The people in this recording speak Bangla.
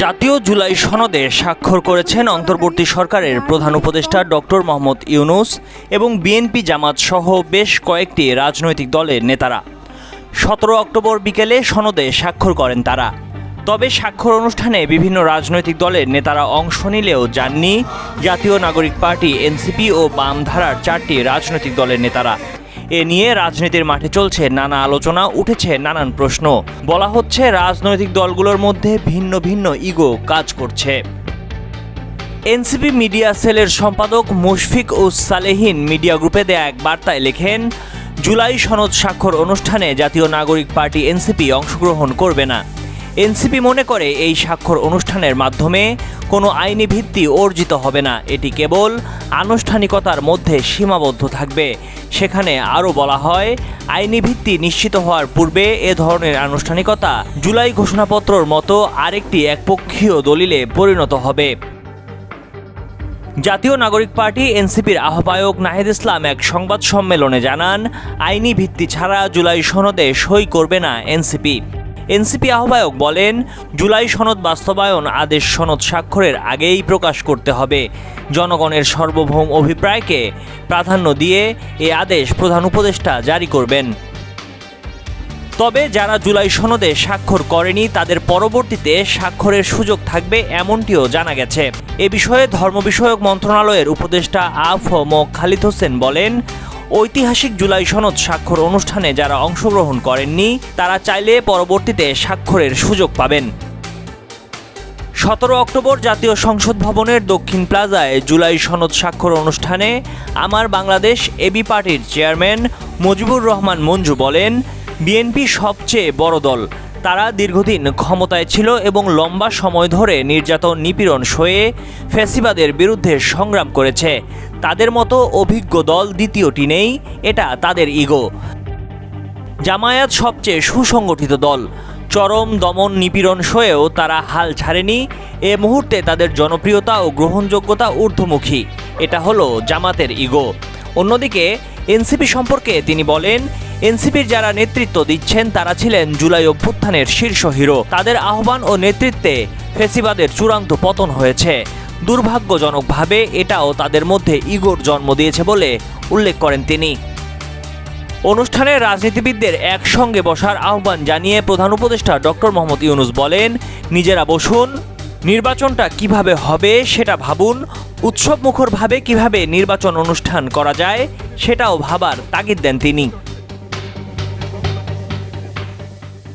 জাতীয় জুলাই সনদে স্বাক্ষর করেছেন অন্তর্বর্তী সরকারের প্রধান উপদেষ্টা ডক্টর মোহাম্মদ ইউনূস এবং বিএনপি জামাত সহ বেশ কয়েকটি রাজনৈতিক দলের নেতারা। 17 অক্টোবর বিকেলে সনদে স্বাক্ষর করেন তারা। তবে স্বাক্ষর অনুষ্ঠানে বিভিন্ন রাজনৈতিক দলের নেতারা অংশ নিলেও যাননি জাতীয় নাগরিক পার্টি, এনসিপি ও বাম ধারার 4টি রাজনৈতিক দলের নেতারা। এ নিয়ে রাজনীতির মাঠে চলছে নানা আলোচনা, উঠেছে নানান প্রশ্ন। বলা হচ্ছে রাজনৈতিক দলগুলোর মধ্যে ভিন্ন ভিন্ন ইগো কাজ করছে। এনসিপি মিডিয়া সেলের সম্পাদক মুশফিক উস সালেহীন মিডিয়া গ্রুপে দেয়া এক বার্তায় লেখেন, জুলাই সনদ স্বাক্ষর অনুষ্ঠানে জাতীয় নাগরিক পার্টি এনসিপি অংশগ্রহণ করবে না। এনসিপি মনে করে এই স্বাক্ষর অনুষ্ঠানের মাধ্যমে কোনো আইনি ভিত্তি অর্জিত হবে না, এটি কেবল আনুষ্ঠানিকতার মধ্যে সীমাবদ্ধ থাকবে। সেখানে আরও বলা হয়, আইনি ভিত্তি নিশ্চিত হওয়ার পূর্বে এ ধরনের আনুষ্ঠানিকতা জুলাই ঘোষণাপত্রর মতো আরেকটি একপক্ষীয় দলিলে পরিণত হবে। জাতীয় নাগরিক পার্টি এনসিপির আহ্বায়ক নাহিদ ইসলাম এক সংবাদ সম্মেলনে জানান, আইনি ভিত্তি ছাড়া জুলাই সনদে সই করবে না এনসিপি। এনসিপি আহ্বায়ক বলেন, জুলাই সনদ বাস্তবায়ন আদেশ সনদ স্বাক্ষরের আগেই প্রকাশ করতে হবে। জনগণের সার্বভৌম অভিপ্রায়কে প্রাধান্য দিয়ে এ আদেশ প্রধান উপদেষ্টা জারি করবেন। তবে যারা জুলাই সনদে স্বাক্ষর করেনি তাদের পরবর্তীতে স্বাক্ষরের সুযোগ থাকবে, এমনটিও জানা গেছে। এ বিষয়ে ধর্ম বিষয়ক মন্ত্রণালয়ের উপদেষ্টা আ.ফ.ম. খালিদ হোসেন বলেন, ঐতিহাসিক জুলাই সনদ স্বাক্ষর অনুষ্ঠানে যারা অংশগ্রহণ করেননি তারা চাইলে পরবর্তীতে স্বাক্ষরের সুযোগ পাবেন। 17 অক্টোবর জাতীয় সংসদ ভবনের দক্ষিণ প্লাজায় জুলাই সনদ স্বাক্ষর অনুষ্ঠানে আমার বাংলাদেশ এবি পার্টির চেয়ারম্যান মুজিবুর রহমান মঞ্জু বলেন, বিএনপি সবচেয়ে বড় দল। তারা দীর্ঘদিন ক্ষমতায় ছিল এবং লম্বা সময় ধরে নির্যাতন নিপীড়ন সয়ে ফ্যাসিবাদের বিরুদ্ধে সংগ্রাম করেছে। তাদের মতো অভিজ্ঞ দল দ্বিতীয়টি নেই, এটা তাদের ইগো। জামায়াত সবচেয়ে সুসংগঠিত দল। চরম দমন নিপীড়ন সয়েও তারা হাল ছাড়েনি। এ মুহূর্তে তাদের জনপ্রিয়তা ও গ্রহণযোগ্যতা ঊর্ধ্বমুখী। এটা হলো জামাতের ইগো। অন্যদিকে এনসিপি সম্পর্কে তিনি বলেন, এনসিপির যারা নেতৃত্ব দিচ্ছেন তারা ছিলেন জুলাই অভ্যুত্থানের শীর্ষ হিরো। তাদের আহ্বান ও নেতৃত্বে ফ্যাসিবাদের চূড়ান্ত পতন হয়েছে। দুর্ভাগ্যজনকভাবে এটাও তাদের মধ্যে ইগোর জন্ম দিয়েছে বলে উল্লেখ করেন তিনি। অনুষ্ঠানে রাজনীতিবিদদের একসঙ্গে বসার আহ্বান জানিয়ে প্রধান উপদেষ্টা ডক্টর মোহাম্মদ ইউনূস বলেন, নিজেরা বসুন, নির্বাচনটা কিভাবে হবে সেটা ভাবুন, উৎসবমুখরভাবে কিভাবে নির্বাচন অনুষ্ঠান করা যায় সেটাও ভাবার তাগিদ দেন তিনি।